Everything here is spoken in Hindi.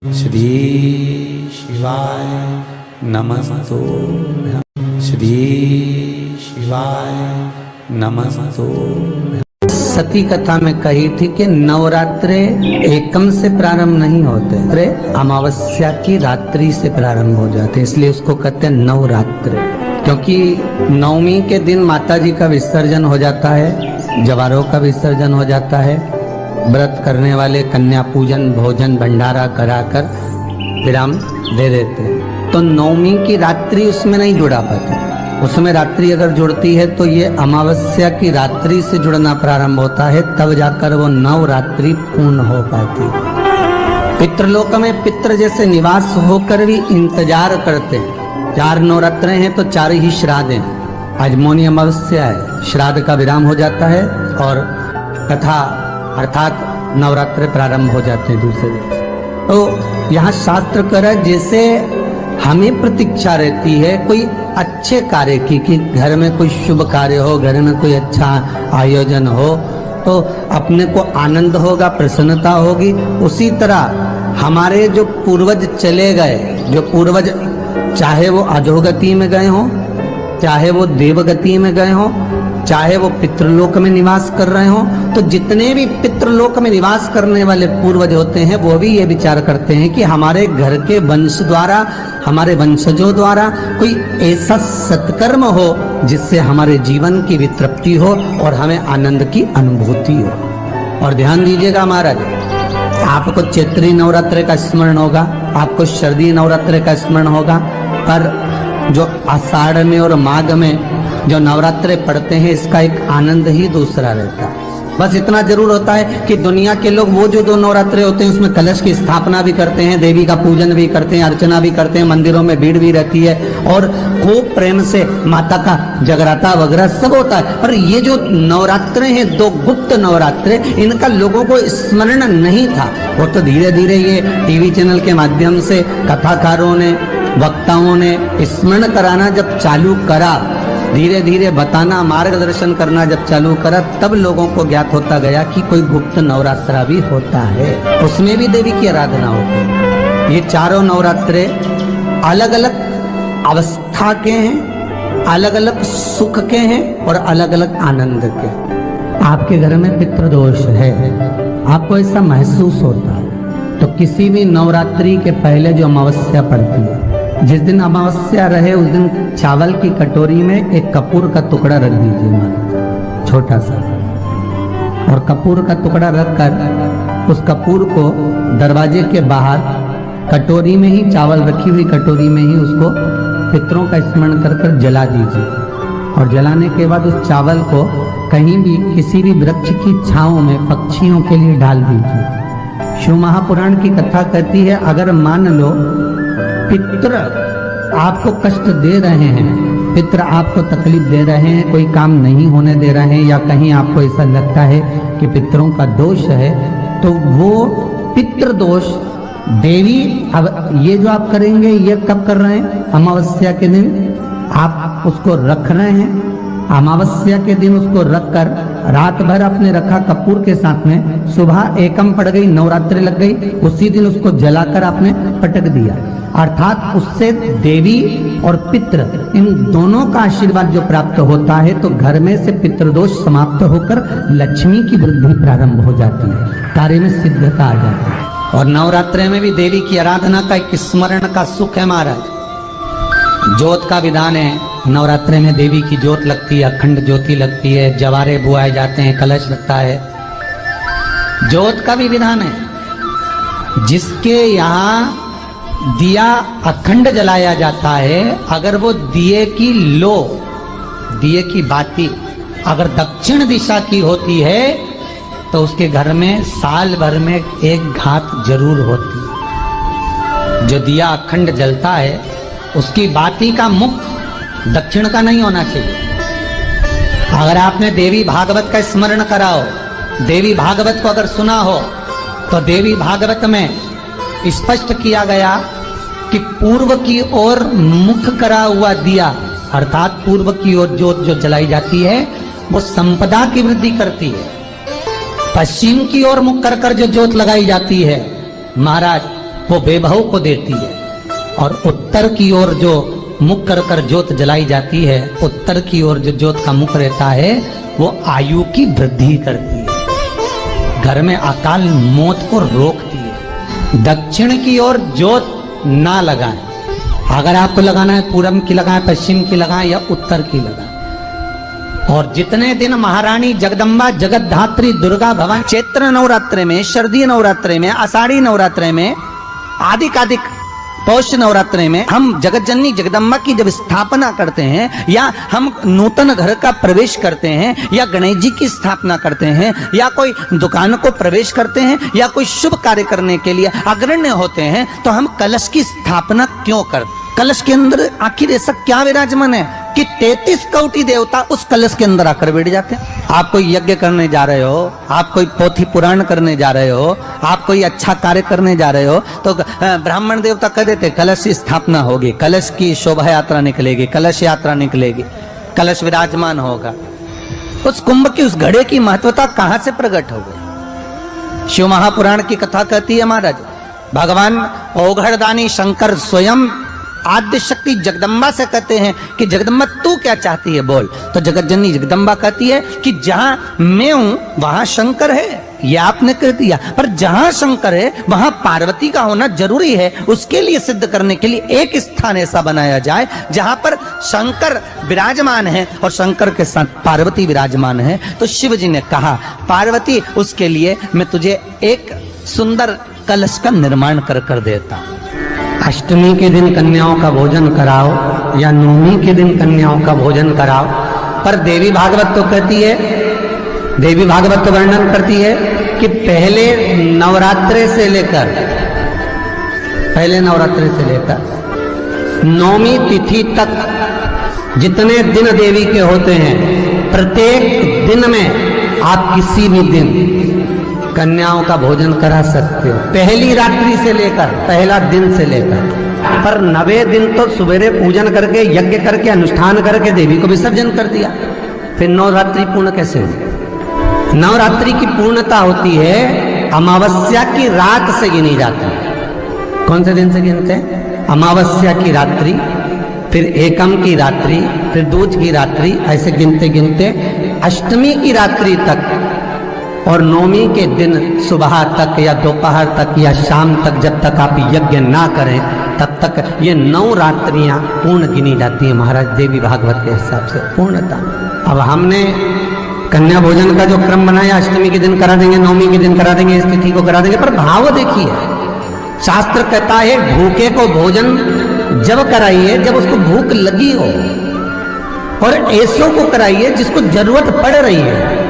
श्री शिवाय नमस्तो। श्री शिवाय नमस्तो। सती कथा में कही थी कि नवरात्रे एकम से प्रारंभ नहीं होते, अमावस्या की रात्रि से प्रारंभ हो जाते, इसलिए उसको कहते हैं नवरात्रे। क्योंकि नवमी के दिन माता जी का विसर्जन हो जाता है, जवारों का विसर्जन हो जाता है, व्रत करने वाले कन्या पूजन भोजन भंडारा कराकर विराम दे देते। तो नवमी की रात्रि उसमें नहीं जुड़ा पाती, उसमें रात्रि अगर जुड़ती है तो ये अमावस्या की रात्रि से जुड़ना प्रारंभ होता है, तब जाकर वो नवरात्रि पूर्ण हो पाती है। पितृलोक में पितृ जैसे निवास होकर भी इंतजार करते हैं। 4 नवरात्रे हैं तो 4 ही श्राद्ध हैं। आज मौनी अमावस्या है, श्राद्ध का विराम हो जाता है और कथा अर्थात नवरात्रे प्रारंभ हो जाते हैं दूसरे दिन। तो यहाँ शास्त्र कह रहा है जैसे हमें प्रतीक्षा रहती है कोई अच्छे कार्य की, कि घर में कोई शुभ कार्य हो, घर में कोई अच्छा आयोजन हो तो अपने को आनंद होगा, प्रसन्नता होगी। उसी तरह हमारे जो पूर्वज चले गए, जो पूर्वज चाहे वो अधोगति में गए हों, चाहे वो देवगति में गए हों, चाहे वो पितृलोक में निवास कर रहे हों, तो जितने भी पितृलोक में निवास करने वाले पूर्वज होते हैं वो भी ये विचार करते हैं कि हमारे घर के वंश द्वारा, हमारे वंशजों द्वारा कोई ऐसा सत्कर्म हो जिससे हमारे जीवन की वितृप्ति हो और हमें आनंद की अनुभूति हो। और ध्यान दीजिएगा महाराज, आपको चैत्री नवरात्रि का स्मरण होगा, आपको शरदी नवरात्रि का स्मरण होगा, पर जो आषाढ़ में और माघ में जो नवरात्रे पढ़ते हैं इसका एक आनंद ही दूसरा रहता है। बस इतना जरूर होता है कि दुनिया के लोग वो जो 2 नवरात्रे होते हैं उसमें कलश की स्थापना भी करते हैं, देवी का पूजन भी करते हैं, अर्चना भी करते हैं, मंदिरों में भीड़ भी रहती है और खूब प्रेम से माता का जगराता वगैरह सब होता है। पर ये जो नवरात्रे हैं 2 गुप्त नवरात्रे, इनका लोगों को स्मरण नहीं था। वो तो धीरे धीरे ये टीवी चैनल के माध्यम से कथाकारों ने, वक्ताओं ने स्मरण कराना जब चालू करा, धीरे धीरे बताना, मार्गदर्शन करना जब चालू करा, तब लोगों को ज्ञात होता गया कि कोई गुप्त नवरात्रा भी होता है, उसमें भी देवी की आराधना होती है। ये 4 नवरात्रे अलग अलग अवस्था के हैं, अलग अलग सुख के हैं और अलग अलग आनंद के। आपके घर में पितृदोष है, आपको ऐसा महसूस होता है, तो किसी भी नवरात्रि के पहले जो अमावस्या पड़ती है, जिस दिन अमावस्या रहे उस दिन चावल की कटोरी में एक कपूर का टुकड़ा रख दीजिए, छोटा सा, और कपूर का टुकड़ा रखकर उस कपूर को दरवाजे के बाहर कटोरी में ही, चावल रखी हुई कटोरी में ही उसको पितरों का स्मरण कर कर जला दीजिए। और जलाने के बाद उस चावल को कहीं भी किसी भी वृक्ष की छांव में पक्षियों के लिए डाल दीजिए। शिव महापुराण की कथा कहती है, अगर मान लो पितृ आपको कष्ट दे रहे हैं, पितृ आपको तकलीफ दे रहे हैं, कोई काम नहीं होने दे रहे हैं, या कहीं आपको ऐसा लगता है कि पितरों का दोष है, तो वो पितृ दोष देवी, अब ये जो आप करेंगे ये कब कर रहे हैं? अमावस्या के दिन आप उसको रख रहे हैं, अमावस्या के दिन उसको रखकर रात भर आपने रखा कपूर के साथ में, सुबह एकम पड़ गई, नवरात्रि लग गई, उसी दिन उसको जलाकर आपने पटक दिया। अर्थात उससे देवी और पितृ इन दोनों का आशीर्वाद जो प्राप्त होता है, तो घर में से पितृदोष समाप्त होकर लक्ष्मी की वृद्धि प्रारंभ हो जाती है, कार्य में सिद्धता आ जाती है। और नवरात्रि में भी देवी की आराधना का एक स्मरण का सुख है महाराज। ज्योत का विधान है, नवरात्रि में देवी की ज्योत लगती है, अखंड ज्योति लगती है, जवारे बुआए जाते हैं, कलश लगता है, ज्योत का भी विधान है। जिसके यहाँ दिया अखंड जलाया जाता है, अगर वो दिए की लो, दिए की बाती अगर दक्षिण दिशा की होती है तो उसके घर में साल भर में एक घात जरूर होती है। जो दिया अखंड जलता है उसकी बाती का मुख दक्षिण का नहीं होना चाहिए। अगर आपने देवी भागवत का स्मरण करा हो, देवी भागवत को अगर सुना हो, तो देवी भागवत में स्पष्ट किया गया कि पूर्व की ओर मुख करा हुआ दिया, अर्थात पूर्व की ओर ज्योत जो जलाई जाती है वो संपदा की वृद्धि करती है। पश्चिम की ओर मुख कर कर जो ज्योत लगाई जाती है महाराज, वो बेबहू को देती है। और उत्तर की ओर जो मुख कर कर ज्योत जलाई जाती है, उत्तर की ओर जो ज्योत का मुख रहता है वो आयु की वृद्धि करती है, घर में अकाल मौत को रोकती है। दक्षिण की ओर ज्योत ना लगाएं, अगर आपको लगाना है पूरब की लगाएं, पश्चिम की लगाएं या उत्तर की लगाएं। और जितने दिन महारानी जगदम्बा जगतधात्री दुर्गा भवानी चैत्र नवरात्रे में, शारदीय नवरात्रे में, आषाढ़ी नवरात्रे में, आदिकादिक पौष नवरात्रे में हम जगत जननी जगदम्बा की जब स्थापना करते हैं या हम नूतन घर का प्रवेश करते हैं या गणेश जी की स्थापना करते हैं या कोई दुकान को प्रवेश करते हैं या कोई शुभ कार्य करने के लिए अग्रण्य होते हैं, तो हम कलश की स्थापना क्यों करते? कलश के अंदर आखिर ऐसा क्या विराजमान है कि 33 कोटि देवता उस कलश के अंदर आकर बैठ जाते हैं। आप कोई यज्ञ करने जा रहे हो, आप कोई पोथी पुराण करने जा रहे हो, आप कोई अच्छा कार्य करने जा रहे हो, तो ब्राह्मण देवता कह देते कलश की स्थापना होगी, कलश की शोभा यात्रा निकलेगी, कलश यात्रा निकलेगी, कलश विराजमान होगा। उस कुंभ की उस घड़े की महत्वता कहां से प्रकट हो गई? शिव महापुराण की कथा कहती है महाराज, भगवान ओघड़दानी शंकर स्वयं आद्य शक्ति जगदम्बा से कहते हैं कि जगदम्बा तू क्या चाहती है बोल। तो जगत जननी जगदम्बा कहती है कि जहां मैं हूं वहां शंकर है, ये आपने कह दिया, पर जहां शंकर है वहां पार्वती का होना जरूरी है। उसके लिए सिद्ध करने के लिए एक स्थान ऐसा बनाया जाए जहां पर शंकर विराजमान है और शंकर के साथ पार्वती विराजमान है। तो शिव जी ने कहा पार्वती उसके लिए मैं तुझे एक सुंदर कलश का निर्माण कर देता। अष्टमी के दिन कन्याओं का भोजन कराओ या नवमी के दिन कन्याओं का भोजन कराओ, पर देवी भागवत तो कहती है, देवी भागवत तो वर्णन करती है कि पहले नवरात्रे से लेकर नवमी तिथि तक जितने दिन देवी के होते हैं, प्रत्येक दिन में आप किसी भी दिन कन्याओं का भोजन करा सकते हो, पहली रात्रि से लेकर, पहला दिन से लेकर। पर 9वें दिन तो सवेरे पूजन करके यज्ञ करके अनुष्ठान करके देवी को विसर्जन कर दिया, फिर नवरात्रि पूर्ण कैसे हुई? नवरात्रि की पूर्णता होती है अमावस्या की रात से गिनी जाती है। कौन से दिन से गिनते हैं? अमावस्या की रात्रि, फिर एकम की रात्रि, फिर दूज की रात्रि, ऐसे गिनते गिनते अष्टमी की रात्रि तक और नवमी के दिन सुबह तक या दोपहर तक या शाम तक, जब तक आप यज्ञ ना करें तब तक ये 9 रात्रियां पूर्ण गिनी जाती हैं महाराज देवी भागवत के हिसाब से पूर्णता। अब हमने कन्या भोजन का जो क्रम बनाया, अष्टमी के दिन करा देंगे, नवमी के दिन करा देंगे, इस तिथि को करा देंगे, पर भाव देखिए, शास्त्र कहता है भूखे को भोजन जब कराइए जब उसको भूख लगी हो, और ऐसों को कराइए जिसको जरूरत पड़ रही है।